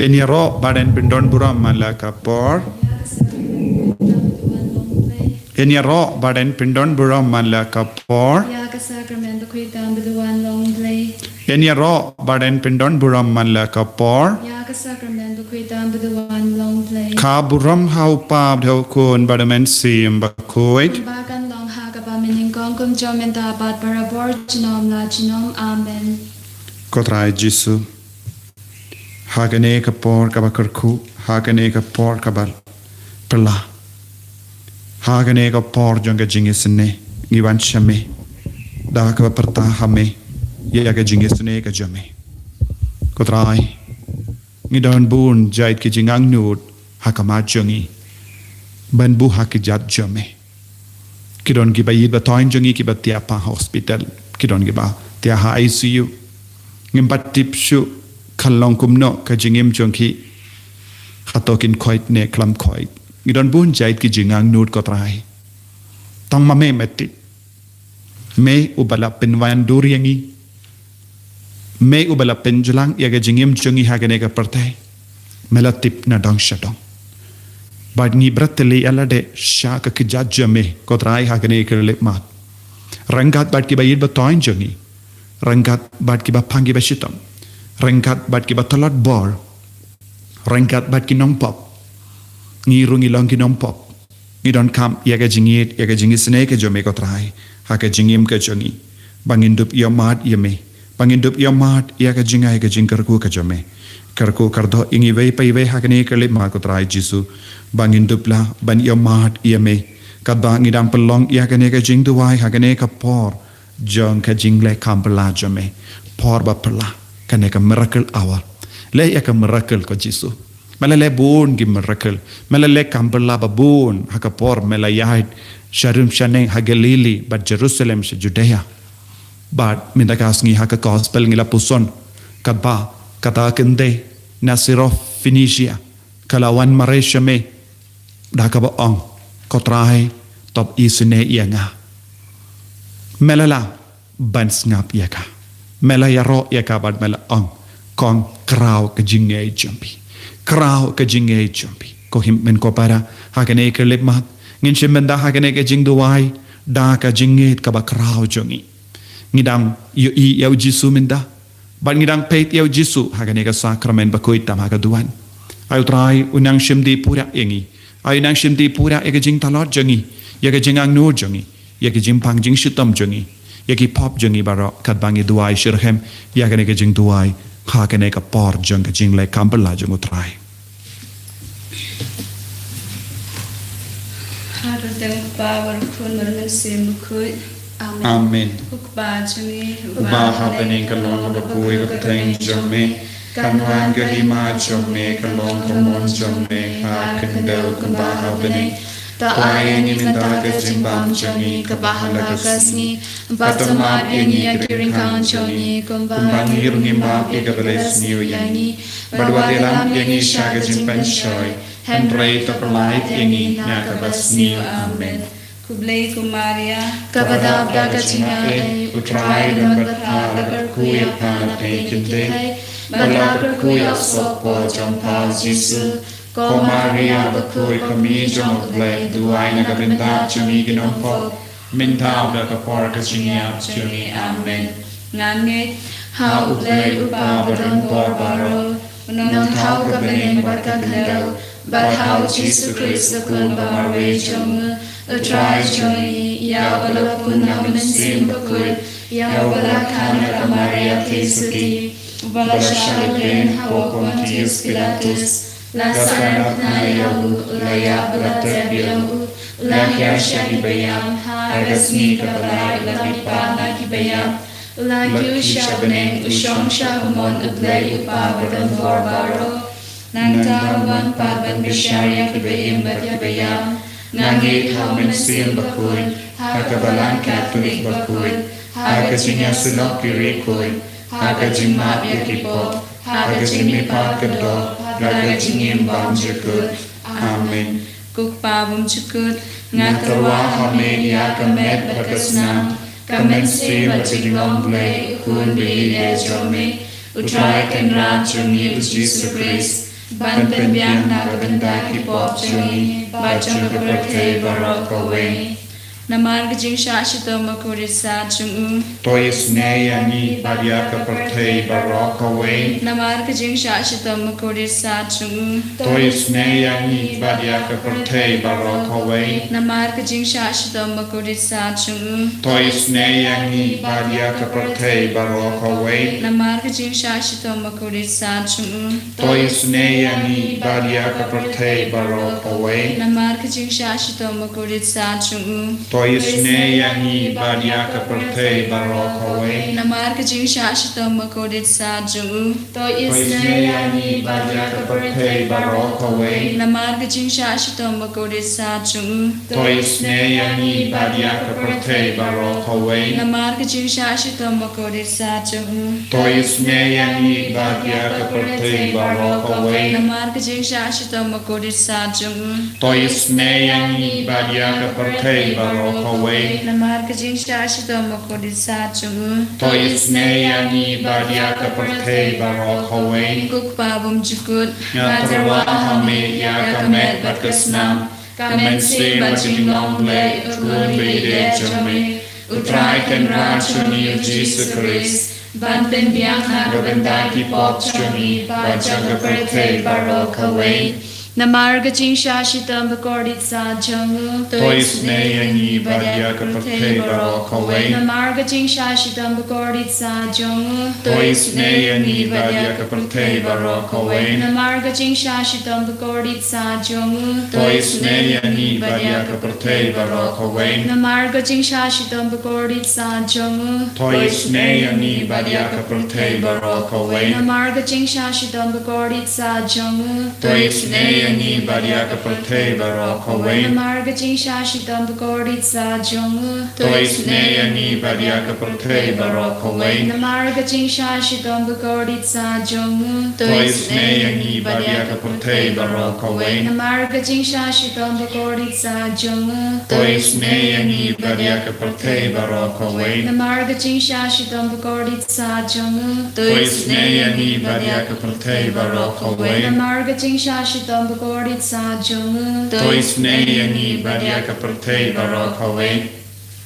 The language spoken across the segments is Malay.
Eniaro baden pindon buram malaka por. Eniaro baden pindon buram malaka por. Eniaro baden pindon buram malaka por. Ka buram hau pab dhau kun badamen sim bakoit. Kotrai Jisu. Hagane kapor kabakarku. Hagane kapor kabal. Perla. Hagane kapor jonga jingisne. Ngiwan shame. Da kabaperta hame. Yaga jingisne ka jame. Kotrai. Ngidon bun jait ki jingang nut. Hakamat jongi. Ban bu hakijat jame. Kidon giba yidba toin jongi kiba tiapa hospital. Kidon giba tiaha ICU. Ngimbat tipshu kalong kumno ka jingim jongki khatokin khoit ne klam khoit ngidon bun jait ki jingang nut ko trai tong ma me metti me ubala pen wan duriangi me ubala pen julang ya ga jingim jongi hagane ka partai melatip na dong shatong bad ni bratli alade sha ka ki jajjame ko trai hagane ka lepmat rangat bad ki bayid ba toin jongi Rangkat bat ki ba pangi ba shitam. Rangkat bat ki ba talat bor. Rangkat bat ki nong pop. Ngirungi long ki nong pop. Ngidon kam yaga jingit sene ke jome ko trai. Haka jingim ke jongi. Bangindup yamat yame. Bangindup yamat yaga jingai ke jingkarku ke jome. Karku kardo ingi vei pai vei haka ne ke lip ma ko trai Jisu. Bangindup la ban yamat yame. Kadba ngidam pelong yaga ne ke jing duwai haka ne ka por. Jong ka jingle kampala jame por ba perla kane ka miracle hour le ya ka miracle ko Jisu mala le bun gi miracle mala le kampala ba bun haka por mela yahid sharum shane ha Galili ba Jerusalem se Judea ba mindakas ngi haka gospel ngi la puson kadba kata kende Nasiro Phoenicia kalawan mareshame daka ba ong kotrai top isune yanga Melala ban ngap yaka. Mela yaro yaka bad mela ong. Kong krau ka jingay jumpi. Krau ka jingay jumpi. Ko him men ko para hagane ka lipmat. Ngin shimenda hagane ka jing duwai. Da ka jingay ka ba krau jongi. Ngidang yu i yaw Jisu minda. Bad ngidang peit yaw Jisu hagane ka sakramen ba kuit tam hagaduan. Ayo try unang shimdi pura yengi. Ayo nang shimdi pura ega jing talot jongi. Yaga jingang nur jongi. Yaki jimpang jing shitam jongi yaki pop jongi baro kat bangi duai shirhem yakane ke jing duai khakane ka por jong ka jing le kampala jong utrai hada deng power kun mermen sim khui amen ukba jongi ba happening kalong ka pui ka teng jome kanwan ka hima jome kalong ka mon jome ha kendel ka ba happening Taai ni minta ke jimbang jongi ke bahala kasni batamat ini akiring kan jongi kumbang irungi ma ke beres niu yangi badwadelam yangi shaga jimpan shoy Henry to light yangi na ka basni amen kublai kumaria kabadab da ka chinga utrai dan batala kuya pana pe kinde balak kuya sopo jompa Jisu Ko Maria bakui kami jomok blai duai na kabinda chumi ginompo minta da ka por ka chinya chumi amen ngange ha ublai upa badan por baro non hau ka bening barka glau bar hau Jesus Christ kun barwe jom utrai joy ya bala punna mensim bakui ya bala kana Maria Tesuki bala shalgen hau Pontius Pilatus Lasanak na yahu, ulaya belater bilahu, ulahya shahibayam, agasni kapalay, ulakipa na kibayam, ulagyu shabaneng, usyong shahamon, uglay upabadan forbaro, nang tawaman paban bisyarya kibayim batyabayam, ngangit haumen sil bakul, hakabalan katolik bakul, hakajinya sulok kirikul, hakajimap yakipo, hakajimipat kadok, Raga jingim bang jukut, amen. Kukpa bum jukut, ngatarwa hame ya kamet bakasnam, kamet si bajigong blay, kun bi jome, utrai kan rajumi Jesus Christ, ban pen biang na ka benda ki pop chungi ba chang ka perthei barok away Namar Gajing Shashito Makurisa Chung Tois Nayani Badiaka Pertei Barok away Namar Gajing Shashito Makurisa Chung Tois Nayani Badiaka Pertei Barok away Namar Gajing Shashito Makurisa Chung Tois Nayani Badiaka Pertei Barok away Namar Gajing Shashito Makurisa Chung Tois Nayani Badiaka Pertei Barok away Namar Gajing Shashito Makurisa Chung Tois Nayani Badiaka Pertei Barok away Namar Gajing Shashito Makurisa Chung Tois Nayani Badiaka Pertei Barok away Namar Gajing Shashito Makurisa Chung Tois Nayani Badiaka Pertei Barok away Namar Gajing Shashito Makurisa Chung Tois Nayani Badiaka Pertei Barok away Namar Gajing Shashito Makurisa Chung Tois Nayani Badiaka Pertei Barok away Namar Gajing Shashito Makurisa Chung Tois Nayani Badiaka Pertei Barok away Gukpa Bum Jukut Ngatarwa Hame Yakamet Batkasnam Kamen Se Bajing Long Lay Ukun Bede Jame Utrai Ken Rachuni Jesus Christ Ban Pen Biang Na Gabendaki Pop Chuni Bajaka Pertei Barok away Namar Gajing Shashito Makurisa Chung Tois Nayani Badiaka Pertei Barok away Namar Gajing Shashito Makurisa Chung Tois Nayani Badiaka Pertei Barok away Namar Gajing Shashito Makurisa Chung Tois Nayani Badiaka Pertei Barok away Namar Gajing Shashito Makurisa Chung Tois Nayani Badiaka Pertei Barok away Namar Gajing Shashito Makurisa Chung Tois Nayani Badiaka Pertei Barok away Namar Gajing Shashito Makurisa Chung Tois Nayani Badiaka Pertei Barok away Namar Gajing Shashito Makurisa Chung Tois Nayani Badiaka Pertei Barok away Namar Gajing Shashito Makurisa Chung Tois Nayani Badiaka Pertei Barok away Namar Gajing Shashito Makurisa Chung Tois Nayani Badiaka Pertei Barok away Namar Gajing Shashito Makurisa Chung Tois Nayani Badiaka Pertei Barok away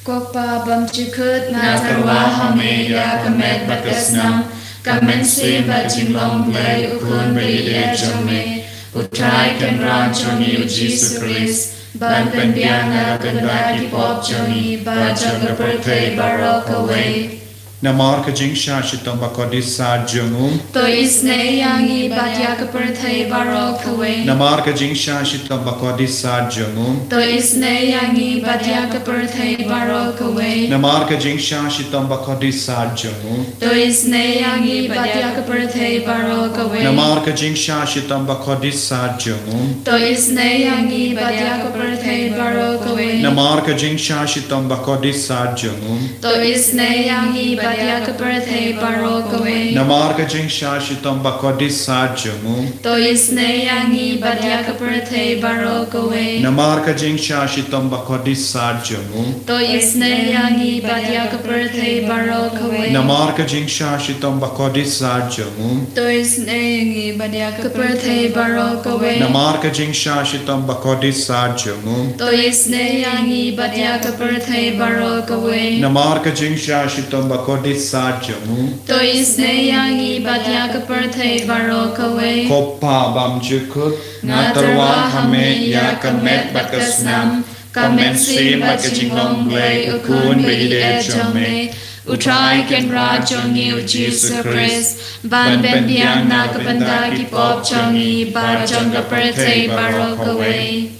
Kokpa Bam Jukut Ngatarwa Hame Yakamet Batkasnam Kamen Se Bajing Long Lay Ukun Bede Jame Utrai Ken Rachuni Jesus Christ Ban Pen Biang Na Gabendaki Pop Chuni Bajaka Pertei Barok away Namar Kajing Shashitam Bakodisa Jungum Tois Nayangi Badiaka Pertei Barok away Namar Kajing Shashitam Bakodisa Jungum Tois Nayangi Badiaka Pertei Barok away Namar Kajing Shashitam Bakodisa Jungum Tois Nayangi Badiaka Pertei Barok away Namar Kajing Shashitam Bakodisa Jungum Tois Nayangi Badiaka Pertei Barok away Namar Kajing Shashitam Bakodisa Jungum Tois Nayangi Badiaka Pertei Barok away Namar Kajing Shashitam Bakodisa Jungum Tois Nayangi Badiaka Pertei Barok away Namar Kajing Shashitam Bakodisa Jungum Tois Nayangi Badiaka Pertei Barok away Namar Kajing Shashitam Bakodisa Jungum Tois Nayangi Badiaka Pertei Barok away Namar Kajing Shashitam Bakodisa Jungum Tois Nayangi Badiaka Pertei Barok away Namar Kajing Shashitam Bakodisa Jungum Tois Nayangi Badiaka Pertei Barok away Koppa Bam Jukut Ngatarwa Hame Yakamet Batkasnam Kamen Se Bajing Long Lay Ukun Bede Jame Utrai Ken Rachuni Jesus Christ Ban Pen Biang Na Gabendaki Pop Chungi Bajaka Pertei Barok away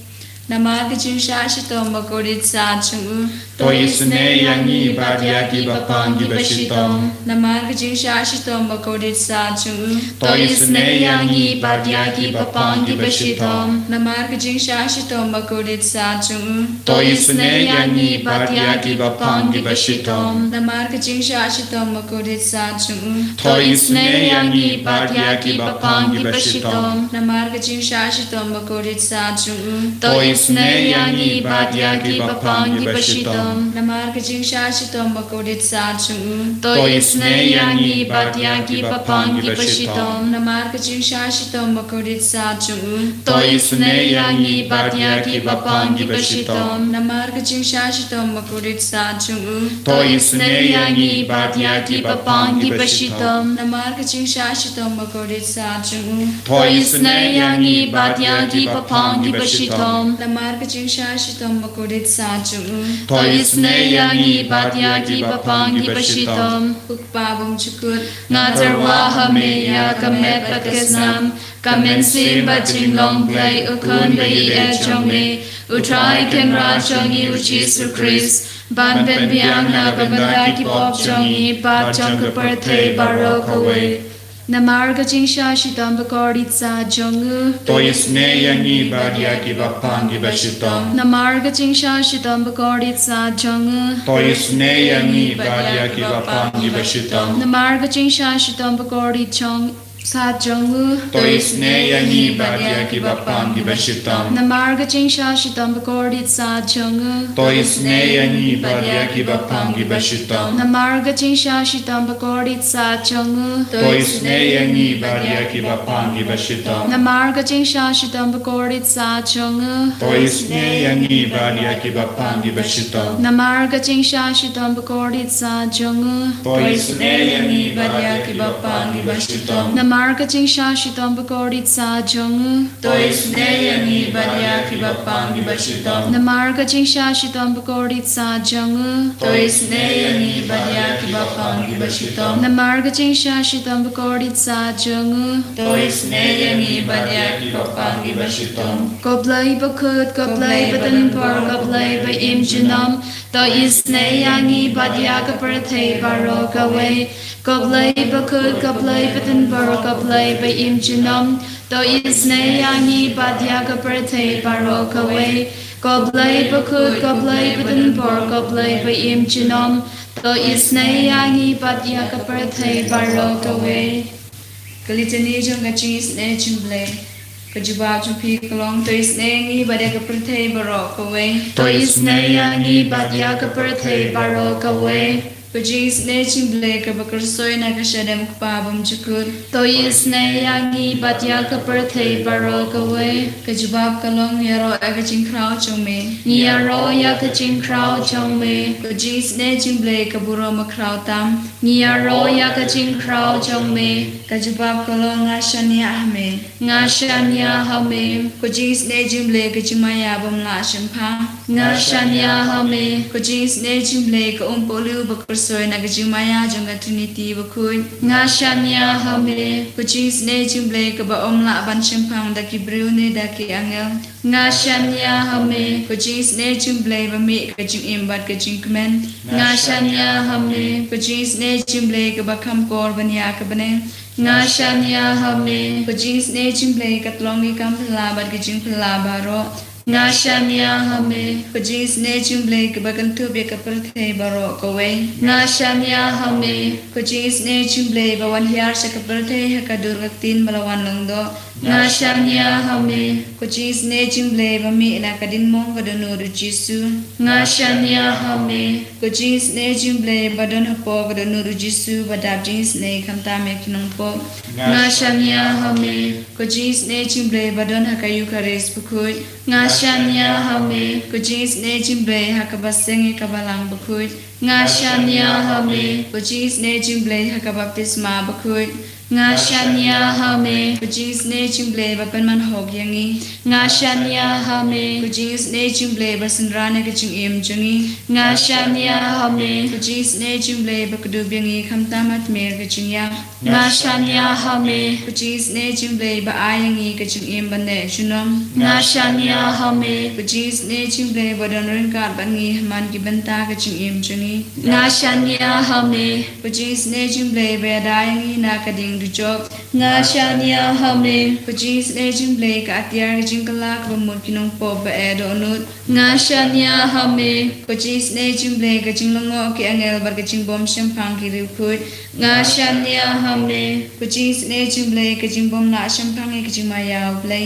Namar Gajing Shashito Makurisa Chung Tois Nayangi Badiaki Bapangi Bashitom Namar Gajing Shashito Makurisa Chung Tois Nayangi Badiaki Bapangi Bashitom Namar Gajing Shashito Makurisa Chung Tois Nayangi Badiaki Bapangi Bashitom Namar Gajing Shashito Makurisa Chung Tois Nayangi Badiaki Bapangi Bashitom Namar Gajing Shashito Makurisa Chung Tois isne yangi badya ki bapang ki bashitom namar ka jing sha shitom bakodit sa chung to isne yangi badya ki bapang ki bashitom namar ka jing sha shitom bakodit sa chung to isne yangi badya ki bapang ki bashitom namar ka jing sha shitom bakodit sa chung to isne yangi badya ki bapang ki bashitom namar ka jing sha shitom bakodit sa chung to isne yangi badya ki bapang ki bashitom namar ka jing sha shitom bakodit sa chung to isne yangi badya ki bapang ki bashitom ukpabum chukut ngatarwa hameya kamet pakisnam kamen sim baching long play ukon bei e chongme utrai kemra chongi uchisu Chris ban ben biang na babanda ki pop chongi pap chong ka parthe barok away namar ka jing sha shitom bakodit sa jongu to isne yangi badya ki bapang ki bashitom namar ka jing sha shitom bakodit sa jongu to isne yangi badya ki bapang ki bashitom namar ka jing sha shitom bakodit chong sa jongu to isne yangi badya ki bapang ki bashitom namar ka jing sha shitom bakodit sa jongu to isne yangi badya ki bapang ki bashitom namar ka jing sha shitom bakodit sa jongu to isne yangi badya ki bapang ki bashitom namar ka jing sha shitom bakodit sa jongu to isne yangi badya ki bapang ki bashitom namar ka jing sha shitom bakodit sa jongu to isne yangi badya ki bapang ki bashitom namar ka jing sha shitom bakodit sa jongu to isne yangi badya ki bapang ki bashitom namar ka jing sha shitom bakodit sa jongu to isne yangi badya ki bapang ki bashitom namar ka jing sha shitom bakodit sa jongu to isne yangi badya ki bapang ki bashitom Koblai bakut koblai batan par koblai ba im jinam to isne yangi badya ka parthe barok away koblai bakut koblai batan par koblai ba im jinam to isne yangi badya ka parthe barok away koblai bakut koblai batan par koblai ba im jinam to isne yangi badya ka parthe barok away kalitani jong ka chis ne chimble kajubab chumpi kalong to isne yangi badya ka parthe barok away to isne yangi badya ka parthe barok away Kajis ne chimble ka bakar soy na kashadam kupabam chukut to isne yangi badya ka parthe barok away kajubab kalong yaro aga chingkrao chongme yaro ya ka chingkrao chongme kajis ne chimble ka buro makrao tam yaro ya ka chingkrao chongme kajubab kalong ngashanya ahme ngashanya hame kajis ne chimble ka chimaya bam la shampha ngashanya hame kajis ne chimble ka umpolu bakar soy na gajumaya jonga trinity bakui ngashanya hame kujis ne chimble ka ba omla ban chimpang da ki brune da ki angel ngashanya hame kujis ne chimble ba mi ka jing imbat ka jing kmen ngashanya hame kujis ne chimble ka ba kham kor banya ka bane ngashanya hame kujis ne chimble ka tlongi kam phla bat ka jing phla baro ngashanya hame kujis ne chimble ka bakan tu be ka parthe baro kowe ngashanya hame kujis ne chimble ba wan hiar sa ka parthe ha ka durgaktin malawan longdo ngashanya hame kujis ne chimble ba mi na ka din mong ka donur jisu ngashanya hame kujis ne chimble ba don hapo ka donur jisu ba dab jins ne khamta me kinong po ngashanya hame kujis ne chimble ba don ha ka yu ka res pukui ngashanya hame kujis ne chimble ha ka baseng ka balang bakui ngashanya hame kujis ne chimble ha ka baptisma bakui ngashanya hame kujis ne chimble ba penman hok yangi ngashanya hame kujis ne chimble ba sanrane ka chung im jungi ngashanya hame kujis ne chimble ba kudubyangi khamtamat mer ka chung yang ngashanya hame kujis ne chimble ba ayangi ka chung im bane chunom ngashanya hame kujis ne chimble ba donren ka bangi man ki banta ka chung im jungi ngashanya hame kujis ne chimble ba dayangi na ka ding jing du job nga shania hame pujis ne jing ble ka tiar jing kala ka mut kinong po ba edo nut nga shania hame pujis ne jing ble ka jing longo ki angel bar ka jing bom shampang ki ru khut nga shania hame pujis ne jing ble ka jing bom na shampang ki jing ma yaw ble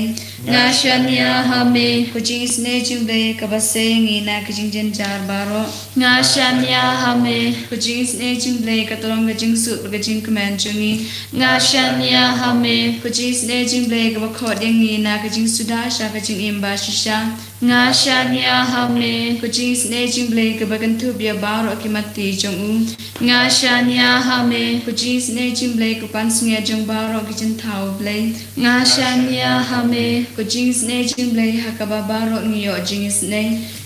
nga shania hame pujis ne jing ble ka ba se ngi na ka jing jen jar baro nga shania hame pujis ne jing ble ka tolong ka jing su ka jing command jungi nga shania hame pujis ne jing ble ka ba khot yang ngi na ka jing suda sha ka jing imba shisha nga shania hame pujis ne jing ble ka ba kan thu bia baro ki mati jong u nga shania hame pujis ne jing ble ka pan sngia jong baro ki jin thau ble nga shania hame pujis ne jing ble ha ka ba baro ngi yo jing is ne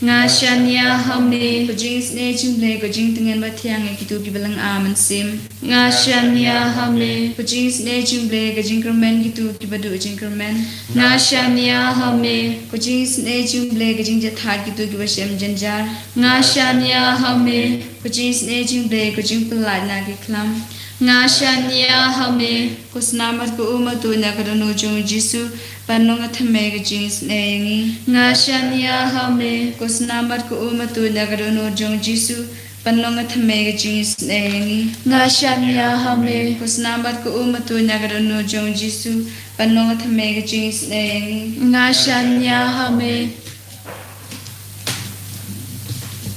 nga shania hame pujis ne jing ble ko jing tengen ba thiang ki tu ki belang aman sim nga shania hame pujis ne jing ble ka jing kermen ki tu ki badu jing kermen nga shania hame pujis ne jing ble ka jing jatha ki tu ki ba shem janjar nga shania hame pujis ne jing ble ko jing pelai na ki klam nga shania hame kusnamat ko umatu na kadano jong jisu panong athame ka jing ne yangi nga shania hame kusnamat ko umatu na kadano jong jisu panong athame ka jing ne yangi nga shania hame kusnamat ko umatu na kadano jong jisu panong athame ka jing ne yangi nga shania hame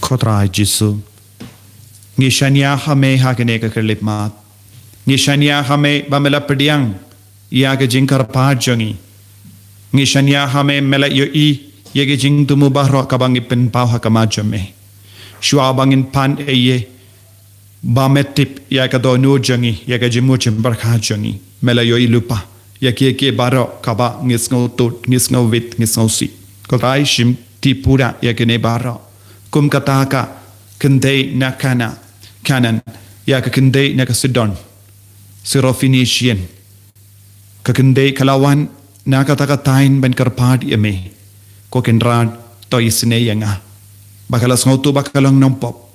Khotrai Jisu ngi shania hame hakane ka kerlip mat ngi shania hame bamela pediang ya ga jingkar pa jangi ngi shania hame mela yo I ye ga jing tumu bahro kabangi pen pau hakama jame shwa bangin pan eye ba metip ya ka do no jangi ya ga jimu chimbar kha jangi mela yo I lupa ya ke baro kaba ngis ngau tot ngis ngau wit ngis ngau si ko rai shim ti pura ya ke ne baro kum kataka kendai na kanan ya ka kendai na ka sidon Syrophoenician ka kendai kalawan na katakatain ban karpad yame ko kenrad to isne yanga bakalas ngautu bakalang nompop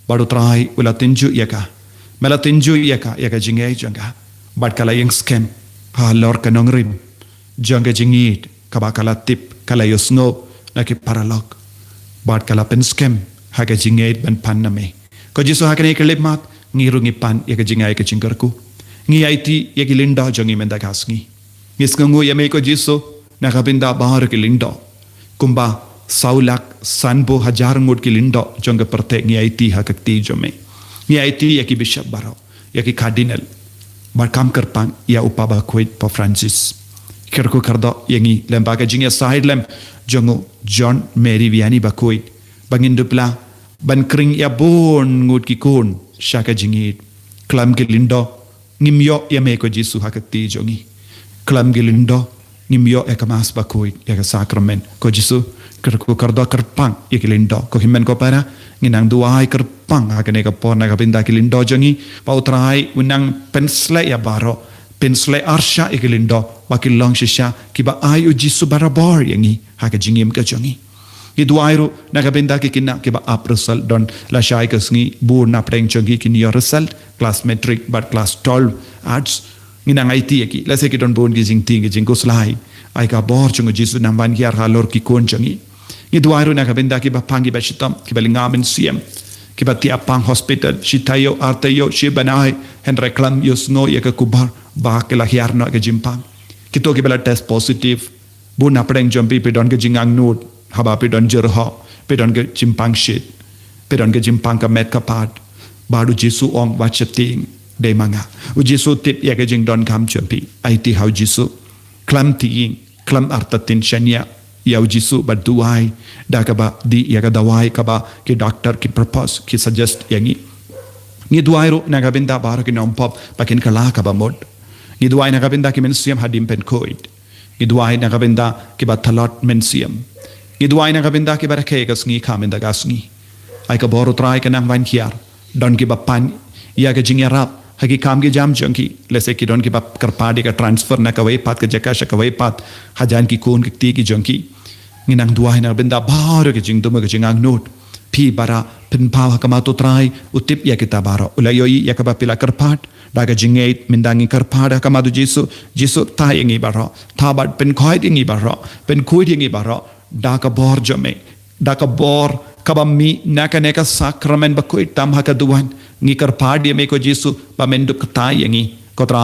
baru try ula tinju yaka mela tinju yaka jingai janga bat kala yang scam pa lor kanong rim janga jingit kabakala tip kala yosno laki paralog bat kala pen scam haga jingait ban paname ko jiso hakane kelip mat ngirungi pan yaka jingai ka jingkarku ngi IT yaki linda jangi menda kasngi ngisngu yame ko jiso nakabinda bahar ki linda kumba saulak sanbo hajar ngod ki linda janga perte ngi IT hakakti jome ngi IT yaki bishop baro yaki cardinal bar kam karpang ya upaba koit pa Francis kerko kardo yangi lembaga jinga side lem jango John Mary Vianney bakoit bangin dupla ban kring ya bon ngod ki kon shaka jingit klam ki linda ngimyo yame ko jisu hakakti jongi klam gilindo ngimyo ekamas bakoi eka sakramen ko jisu kerko kardo kerpang ikilindo ko himen ko para nginang duai kerpang hakane ka pona ka pinda kilindo jongi pautrai unang pensle ya baro pensle arsha ikilindo bakilong shisha kiba ayu jisu barabor yangi hakajingim ka jongi Iduairu nakabenda kikina kiba up result don la shai kasngi bur na preng jongi kin your result class metric but class 12 arts nginang IT ki la se ki don bon gizing ting gizing ko slide ai ka bor chungo jisu namban ki ar halor ki kon jongi Iduairu nakabenda kiba pangi ba shitam kiba lingamen CM kiba ti apang hospital shitayo artayo shibanai hen reklam yosno yaka kubar ba ke la hiarno ke jimpang kito kiba test positive bur na preng jompi pe don ke jingang node haba pedon jerho pedon ke jimpang shit pedon ke jimpang ka met ka pat baru jisu ong wachating de manga u jisu tip ya ke jing don kam champi IT how jisu klam ting klam artatin shania ya jisu baduai da ka ba di ya ka dawai ka ba ke doctor ki purpose ki suggest yangi ni duairo na ga benda bar ki nom pop pakin kala ka ba mod ni duai na ga benda ki men siam hadim pen koid ni duai na ga benda ki ba thalot men siam Iduai na kabinda ki barake kasngi kaminda gasngi ai ka boru try ka nang van kiar don ki bapan ya ka jingya rap hagi kam ki jam junki lese ki don ki bap karpadi ka transfer na kawai pat ka jaka sha kawai pat hajan ki kon ki ti ki junki งินังดัวให้นักเป็นดาบารกจิงตัวมือจิงอังนูดพี่บาระเป็นพาวกมาตุตรายอุติปยากิตาบาระอุลายอยยากบะปิลาคาร์พาดดากจิงเอตมินดังคาร์พาดกมาตุจิสุตายอย่างงี้บาระทาบัดเป็นคอยอย่างงี้บาระเป็นคุยอย่างงี้บาระดากบอร์จเมดากบอร์กบมีนักเนกสักรเมนบคุยตามฮักดวนงี้คาร์พาดเดียเมโกจิสุบะเมนดุกตายอย่างงี้ก็ตร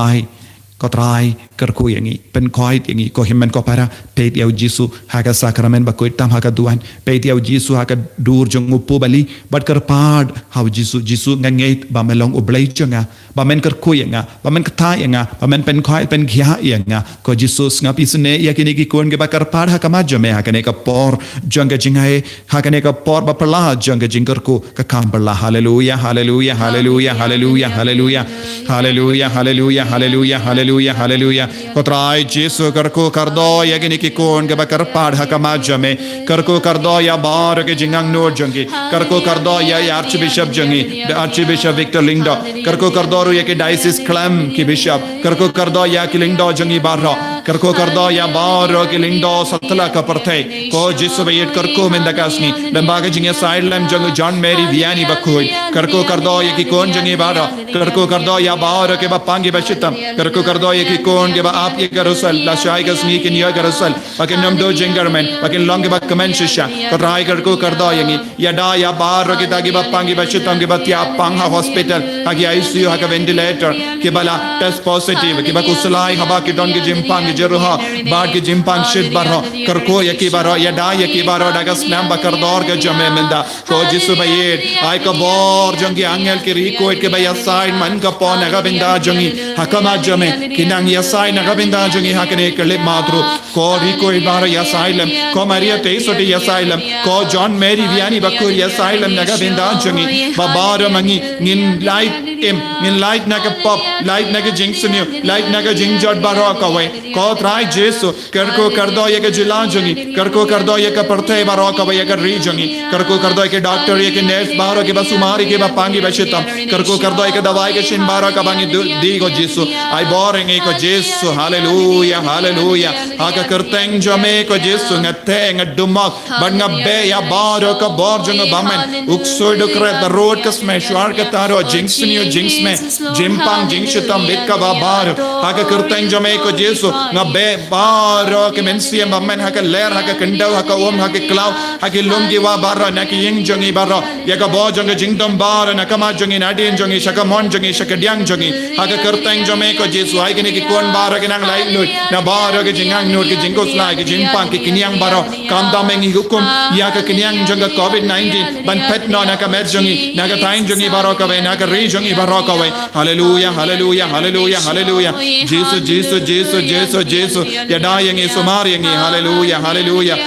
ายkerku yang ini penkoit yang ini ko himmen ko para peit yau jisu haka sakramen ba koit tam haka duan peit yau jisu haka dur jong upu bali bat kerpad hau jisu ngangeit ba melong ublai jonga ba men kerku yang ba men kata yang ba men penkoit pen khia yang ko jisu ngapi sune yakini ki kon ge ba kerpad haka majame haka ne ka por jonga jingai haka ne ka por ba pala jonga jingkerku ka kambala haleluya haleluya haleluya haleluya haleluya haleluya haleluya haleluya haleluya haleluya kotrai Yesu karko kardo yagini ki kon ke bakar pad hakama jame karko kardo ya bar ke jingang no jangi karko kardo ya archbishop jangi the archbishop Victor Lingdo karko kardo ru ya ke diocese clam ki bishop karko kardo ya ki Lingdo jangi barro karko kardo ya bar ke Lingdo satla ka parthe ko Yesu bayet karko mendakasni lembaga jinga side lam jang John Mary Vianney bakoi karko kardo ya ki kon jangi barro karko kardo ya bar ke bapangi bashitam karko kardo ya ki kon ke ba ap ye garusal la shai ka sneak in ya garusal pakin nam do jengarmen pakin long ke ba comment shisha ko rai karko kardo yangi ya da ya bar ke ta ke bapangi bashitam ke batia pang ha hospital ha ki ICU ha ka ventilator ke bala test positive ke ba kusalai haba ki don ke jimpang ke jeruha ba ke jimpang shit barho karko ya ki baro ya da ya ki baro daga snam ba kardor ke jame menda ko Yesu bayet ai ka bor jangi angel ke riko ke ba ya sign man ka pon ga binda jangi hakama jame kinang ya sign ga binda jangi hakane ke le matru ko riko ibara ya silem ko Maria Teisoti ya silem ko John Mary Vianney bakur ya silem naga binda jangi ba bar mangi ngin light naga pop light naga jingsunio light naga jingjot baro ka we ko trai Yesu karko kardo ya ke jilan jangi karko kardo ya ka parthe baro ka we ya ka ri jangi karko kardo ya ke doctor ya ke nurse baro ke basumari ke bapangi bashitam karko kardo ya ke dawai ke shin baro ka bangi di go Yesu ai boring ko Yesu hallelujah hallelujah aga kerteng jame ko Yesu ngateng dumak ban ngabe ya baro ka bor jang bamen uksoy do kre the road ka sme shwar ka taro jinxnio jinx me jimpang jingshitam bit ka ba bar aga kerteng jame ko Yesu ngabe baro ke mensia bamen haga ler haga kendau haga om haga klau haga lumgi wa baro na ki ying jangi baro ya ka bo jang jingdom bar na kama jangi nadin jangi shaka mon jangi shaka diang jangi haga kerteng jame ko Yesu ai ke ni ki kon baro ke nang lai lut na baro ke jingang nur ke jingos lai ke jimpang ke kinyang baro kam da mengi hukum ya ka kinyang janga COVID-19 ban pet no na ka mer jangi na ka tain jangi baro ka we na ka ri jangi baro ka we hallelujah hallelujah hallelujah hallelujah Jesus Jesus Jesus Jesus Jesus ya da yangi sumar yangi hallelujah hallelujah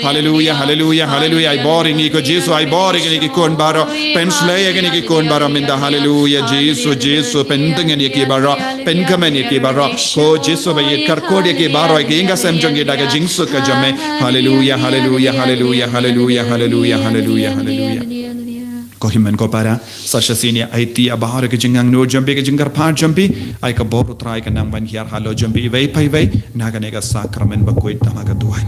hallelujah hallelujah hallelujah ai boring ko Jesus ai boring ni kon baro penslay ni ki kon baro minda hallelujah Jesus Jesus penteng ni ki baro pen kamen ni ki baro ko Jesus ba yet kar ko de ki baro ke inga sem jongi daga jingsu ka jame hallelujah hallelujah hallelujah hallelujah hallelujah hallelujah hallelujah ko himen ko para sasha sini aiti abahar ke jingang no jambe ke jingar pha jambi ai ka boru trai ka nang ban hiar halo jambi vei pai vei naga nega sakramen ba koi tamaga duan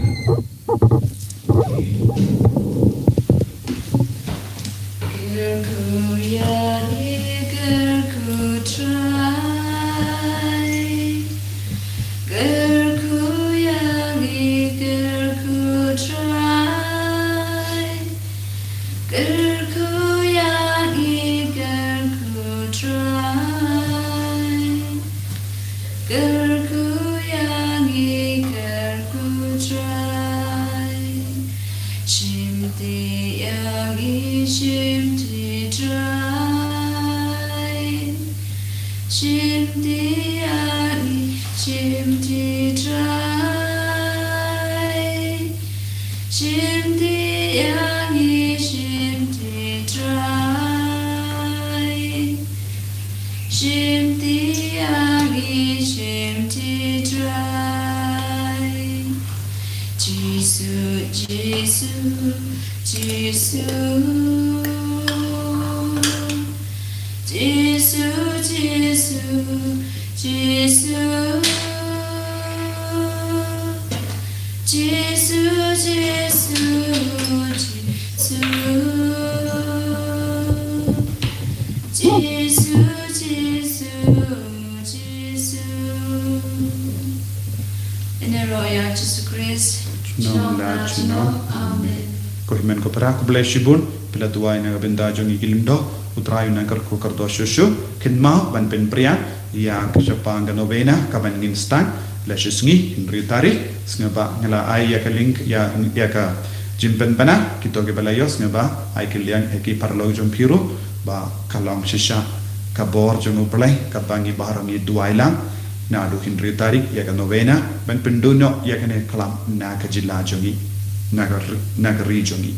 Jesus, Jesus, Jesus, Jesus, Jesus. In the Royal Jesus Christ. Amen. Kurmen ko para ko bless you bun pila tuai na benda jong ikilimdo utrayu na kar ko kardo shushu kinma ban pen priya ya kasapa nga novena kaban instant lashes ngi inri tari snaba ngala ai ya ka link ya ka jimpen pana kito ke balayos ngaba ai kilian eki parlo jong piru ba kalong shisha kabor jong uplai kabangi barangi duailang na du inri tari ya ka novena ban penduno ya ka ne kalam na ka jilla jongi Nagari jongi.